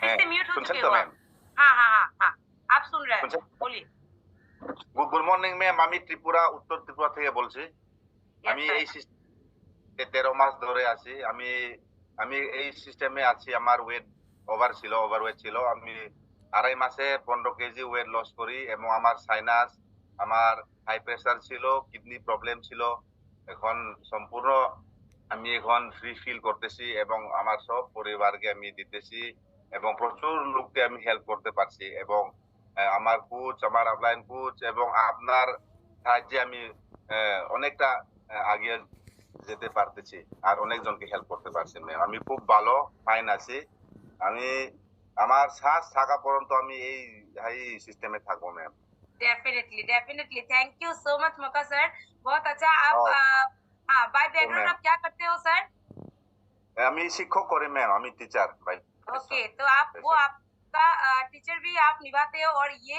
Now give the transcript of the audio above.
फिर হ্যাঁ, से म्यूट हो শুনছেন चुके তো हो ম্যাম? आप। हाँ, हाँ, हाँ, हाँ। आप सुन रहे हैं, শুনছেন? बोलिए। Good morning ma'am. আমি উত্তর ত্রিপুরা থেকে বলছি। यस আমি सर। এই সিস্টেমে ১৩ মাস ধরে আছি। আমি আমি এই সিস্টেমে আছি। আমার ওয়েট ওভারওয়েট ছিল। আমি ২.৫ মাসে ১৫ কেজি ওয়েট লস করি এবং আমার সাইনাস, আমার হাই প্রেশার ছিল, কিডনি প্রবলেম ছিল। এখন সম্পূর্ণ আমি এখন ফ্রি ফিল করতেছি এবং আমার সব পরিবারকে আমি দিতেছি এবং প্রচুর লোককে আমি হেল্প করতে পারছি এবং আমার কোচ, আমার আপলাইন কোচ এবং আপনার সাহায্যে আমি অনেকটা আগিয়ে যেতে পারতেছি। আর অনেকজনকে হেল্প করতে পারছি ম্যাম। আমি খুব ভালো, ফাইন আছি। আমি আমার শ্বাস থাকা পর্যন্ত আমি এই সিস্টেমে থাকবো ma'am. Definitely, definitely. Thank you so much मोका सर। बहुत अच्छा आप ও हाँ, बाय তো बैकग्राउंड ম্যাম, आप क्या करते हो सर? আমি शिक्षक করি ম্যাম। আমি টিচার বাই ओके, प्रोफेशन। तो आप वो आपका टीचर भी आप निभाते हो और ये